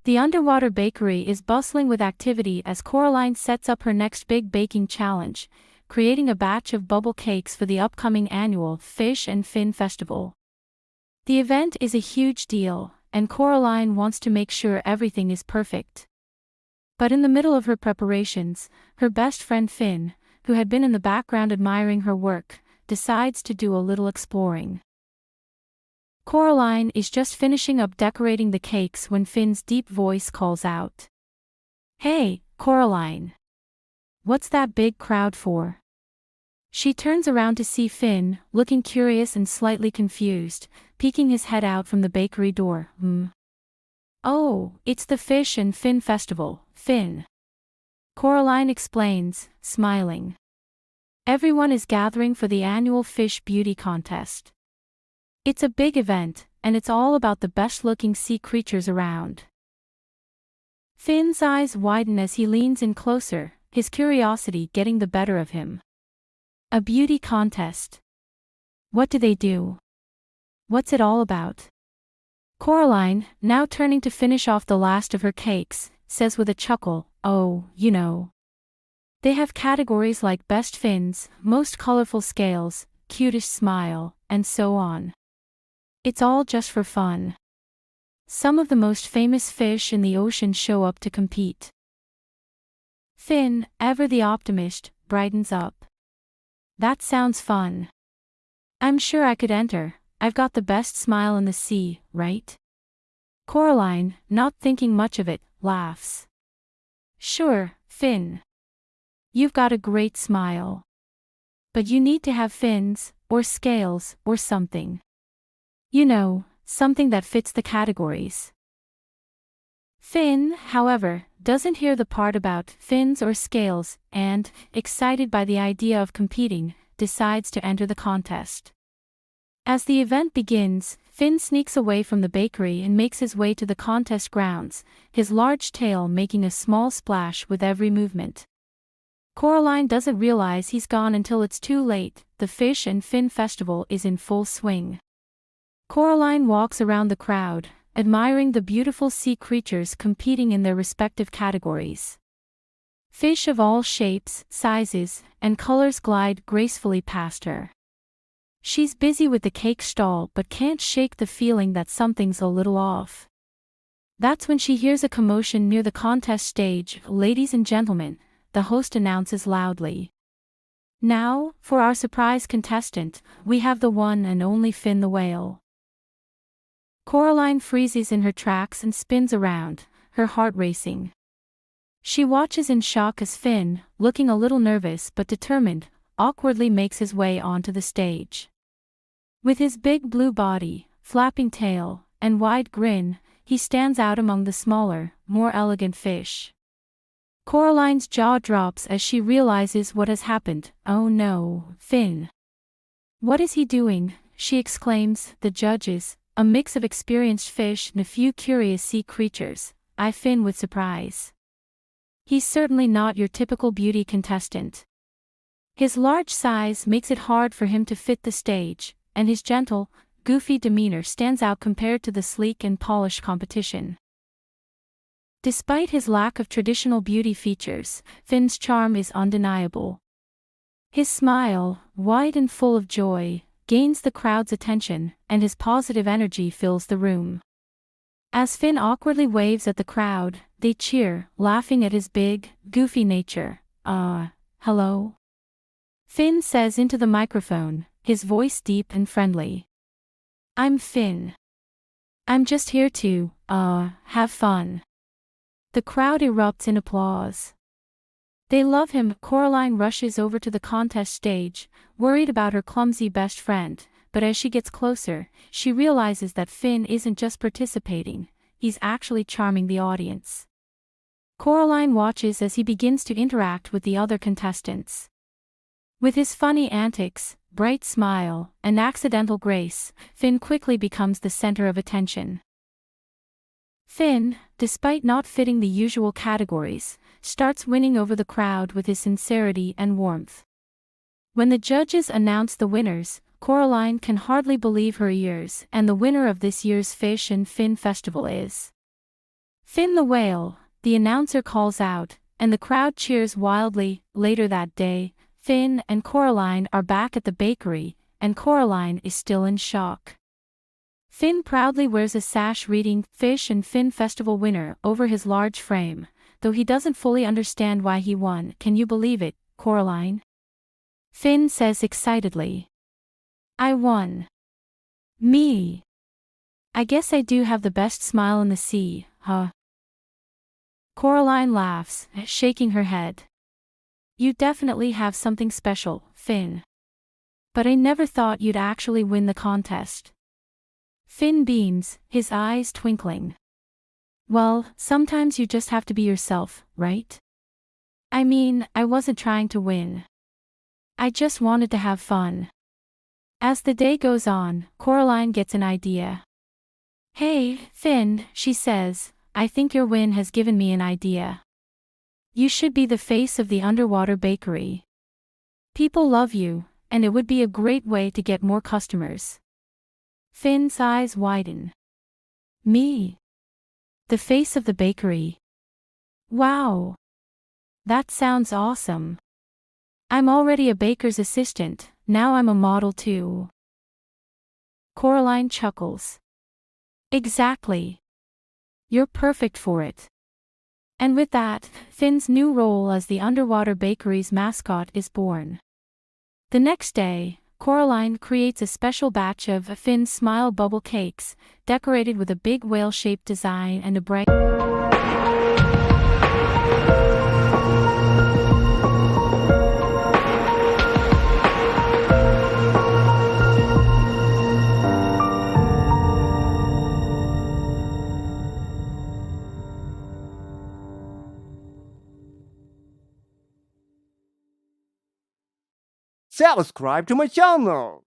The underwater bakery is bustling with activity as Coraline sets up her next big baking challenge, creating a batch of bubble cakes for the upcoming annual Fish and Fin Festival. The event is a huge deal, and Coraline wants to make sure everything is perfect. But in the middle of her preparations, her best friend Finn, who had been in the background admiring her work, decides to do a little exploring. Coraline is just finishing up decorating the cakes when Finn's deep voice calls out. "Hey, Coraline! What's that big crowd for?" She turns around to see Finn, looking curious and slightly confused, peeking his head out from the bakery door. "Oh, it's the Fish and Fin Festival, Finn," Coraline explains, smiling. "Everyone is gathering for the annual Fish Beauty Contest. It's a big event, and it's all about the best-looking sea creatures around." Finn's eyes widen as he leans in closer, his curiosity getting the better of him. A beauty contest. What do they do? What's it all about? Coraline, now turning to finish off the last of her cakes, says with a chuckle, "Oh, you know. They have categories like best fins, most colorful scales, cutest smile, and so on. It's all just for fun. Some of the most famous fish in the ocean show up to compete." Finn, ever the optimist, brightens up. "That sounds fun. I'm sure I could enter. I've got the best smile in the sea, right?" Coraline, not thinking much of it, laughs. "Sure, Finn. You've got a great smile. But you need to have fins, or scales, or something. You know, something that fits the categories." Finn, however, doesn't hear the part about fins or scales and, excited by the idea of competing, decides to enter the contest. As the event begins, Finn sneaks away from the bakery and makes his way to the contest grounds, his large tail making a small splash with every movement. Coraline doesn't realize he's gone until it's too late. The Fish and Fin Festival is in full swing. Coraline walks around the crowd, admiring the beautiful sea creatures competing in their respective categories. Fish of all shapes, sizes, and colors glide gracefully past her. She's busy with the cake stall but can't shake the feeling that something's a little off. That's when she hears a commotion near the contest stage. "Ladies and gentlemen," the host announces loudly. "Now, for our surprise contestant, we have the one and only Finn the whale." Coraline freezes in her tracks and spins around, her heart racing. She watches in shock as Finn, looking a little nervous but determined, awkwardly makes his way onto the stage. With his big blue body, flapping tail, and wide grin, he stands out among the smaller, more elegant fish. Coraline's jaw drops as she realizes what has happened. "Oh no, Finn. What is he doing?" she exclaims. The judges, a mix of experienced fish and a few curious sea creatures, eye Finn with surprise. He's certainly not your typical beauty contestant. His large size makes it hard for him to fit the stage, and his gentle, goofy demeanor stands out compared to the sleek and polished competition. Despite his lack of traditional beauty features, Finn's charm is undeniable. His smile, wide and full of joy, gains the crowd's attention, and his positive energy fills the room. As Finn awkwardly waves at the crowd, they cheer, laughing at his big, goofy nature. Hello?" Finn says into the microphone, his voice deep and friendly. "I'm Finn. I'm just here to, have fun." The crowd erupts in applause. They love him. Coraline rushes over to the contest stage, worried about her clumsy best friend, but as she gets closer, she realizes that Finn isn't just participating, he's actually charming the audience. Coraline watches as he begins to interact with the other contestants. With his funny antics, bright smile, and accidental grace, Finn quickly becomes the center of attention. Finn, despite not fitting the usual categories, starts winning over the crowd with his sincerity and warmth. When the judges announce the winners, Coraline can hardly believe her ears, and the winner of this year's Fish and Fin Festival is Finn the whale, the announcer calls out, and the crowd cheers wildly. Later that day, Finn and Coraline are back at the bakery, and Coraline is still in shock. Finn proudly wears a sash reading Fish and Fin Festival winner over his large frame, though he doesn't fully understand why he won. Can you believe it, Coraline? Finn says excitedly. I won. Me. I guess I do have the best smile in the sea, huh? Coraline laughs, shaking her head. You definitely have something special, Finn. But I never thought you'd actually win the contest. Finn beams, his eyes twinkling. Well, sometimes you just have to be yourself, right? I mean, I wasn't trying to win. I just wanted to have fun. As the day goes on, Coraline gets an idea. Hey, Finn, she says, I think your win has given me an idea. You should be the face of the underwater bakery. People love you, and it would be a great way to get more customers. Finn's eyes widen. Me? The face of the bakery? Wow! That sounds awesome. I'm already a baker's assistant, now I'm a model too. Coraline chuckles. Exactly. You're perfect for it. And with that, Finn's new role as the underwater bakery's mascot is born. The next day, Coraline creates a special batch of Finn's Smile Bubble Cakes, decorated with a big whale-shaped design and a bright Subscribe to my channel.